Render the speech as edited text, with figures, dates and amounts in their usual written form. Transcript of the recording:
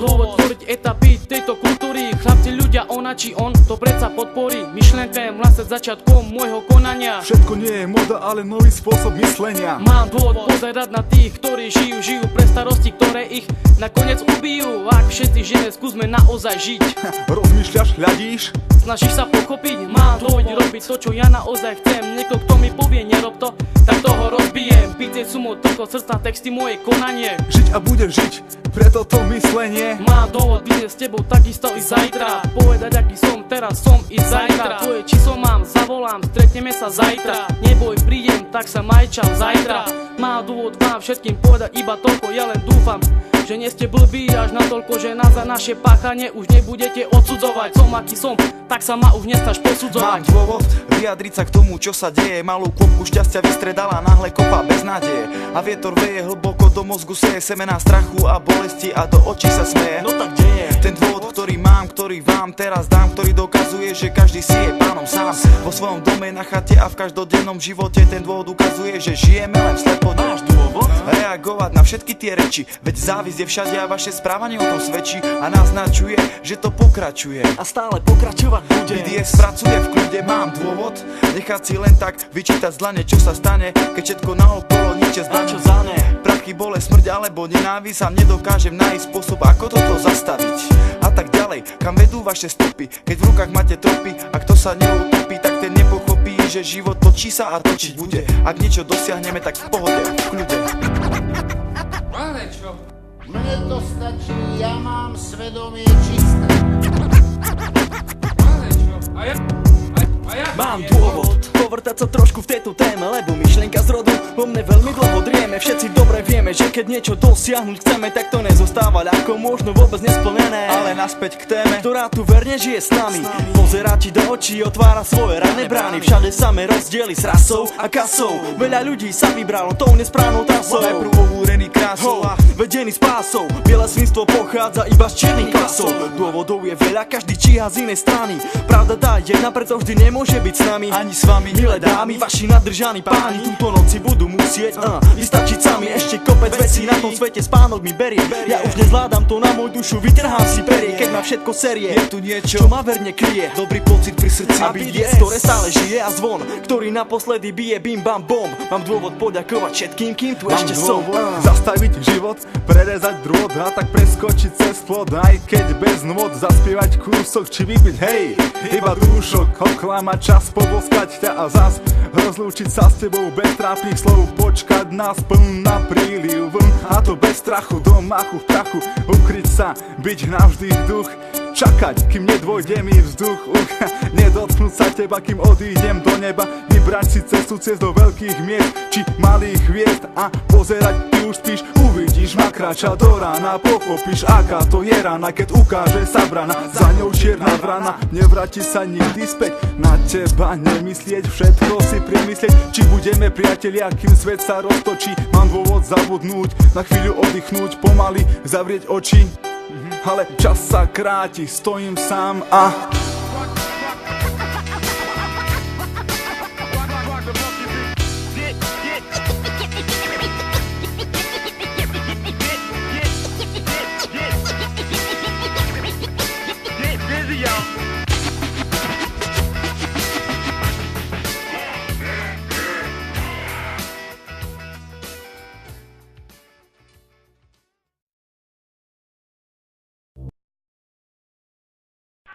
dôvod tvoriť etapy tejto kultúry. Chlapci, ľudia, ona či on to predsa podporí. Myšlienka je mlasať začiatkom môjho konania. Všetko nie je moda, ale nový spôsob myslenia. Mám dôvod pozerať na tých, ktorí žijú pre starosti, ktoré ich nakoniec ubijú. Ak všetci žijeme, skúsme naozaj žiť. Rozmýšľaš, hľadíš? Snažíš sa pochopiť? Mám dôvod robiť to, čo ja naozaj chcem. Niekto, kto mi povie, nerob to, tak toho rozbijem. Píte sú mu toľko srdca, texty moje konanie. Žiť a budem žiť, preto to myslenie. Mám dôvod byť s tebou takisto i zajtra. Povedať, aký som teraz, som i zajtra. Tvoje číslo mám, zavolám, stretneme sa zajtra. Neboj, prídem, tak sa majčam zajtra. Mám dôvod vám všetkým povedať iba toľko, ja len dúfam, že nie ste blbí až natoľko, že nás za naše páchanie už nebudete odsudzovať. Som aký som, tak sa ma už nestáš posudzovať. Mám dôvod vyjadriť sa k tomu, čo sa deje. Malú kvopku šťastia vystredala, náhle kopa bez nádeje. A vietor veje hlboko do mozgu, seje semená strachu a bolesti a do očí sa smeje. No tak deje. Ten dôvod, ktorý mám, ktorý vám teraz dám, ktorý dokazuje, že každý si je pánom sám. Vo svojom dome, na chate a v každodennom živote. Ten dôvod ukazuje, že žijeme len v slepote. Máš dôvod reagovať na všetky tie reči, veď závisť je všade a vaše správanie o tom svedčí a naznačuje, že to pokračuje a stále pokračovať bude. BDS pracuje v kľude, mám dôvod nechať si len tak vyčítať z dlane, čo sa stane, keď všetko naokolo niče a čo za ne? Prachy, bolesť, smrť alebo nenávisť, sám nedokážem nájsť spôsob, ako toto zastaviť. A tak ďalej, kam vedú vaše stopy, keď v rukách máte tropy, a kto sa neutopí, tak ten nepochopí, že život točí sa a točiť bude. Ak niečo dosiahneme, tak v pohode, v kľude. Mne to stačí, ja mám svedomie čisté. Mám dôvod povrtať sa trošku v tejto téme, lebo myšlienka z rodu vo mne veľmi dlho drieme. Všetci dobre vieme, že keď niečo dosiahnuť chceme, tak to nezostáva ľahko, možno vôbec nesplnené. Ale naspäť k téme, ktorá tu verne žije s nami. Pozerá ti do očí, otvára svoje rané brány. Všade samé rozdiely s rasou a kasou. Veľa ľudí sa vybralo tou nesprávnou trasou. najprv ohúrený krásou a vedený spásou. Biele svinstvo pochádza iba z čiernych klasov. Dôvodov je veľa, každý číha z inej strany. Pravda tá jedna, preto vždy nemôže byť s nami ani s vami. Milé dámy, vaši nadržaní páni, túto noci budú musieť vystačiť sami. Ešte kopec vecí na tom svete spánok mi berie. Ja už nezvládam to, na moju dušu vytrhám si perie. Keď ma všetko série, je tu niečo, čo ma verne kryje. Dobrý pocit pri srdci a BDS, ktoré stále žije, a zvon, ktorý naposledy bije bim bam bom. Mám dôvod poďakovať všetkým, kým tu ešte som. Zastaviť život, prerezať drôt a tak preskočiť cez plod. Aj keď bez nôd, zaspievať kúsok či vypiť, hej, iba dúšok. Oklamať čas, poboskať ťa a zas rozlúčiť sa s tebou bez trápnych slov. Počkať nás pln na príliv vln, a to bez strachu, do machu v prachu. Ukryť sa, byť navždy duch, čakať, kým nedôjde mi vzduch. Nedotknúť sa teba, kým odídem do neba. Vybrať si cestu cez do veľkých miest či malých hviezd a pozerať, ty už spíš. Uvidíš ma kráča do rána, pochopíš, aká to je rana, keď ukáže sa brana, za ňou čierna vrana. Nevráti sa nikdy späť, na teba nemyslieť, všetko si premyslieť. Či budeme priatelia, kým svet sa roztočí. Mám dôvod zabudnúť, na chvíľu oddychnúť, pomaly zavrieť oči. Ale čas sa kráti, stojím sám a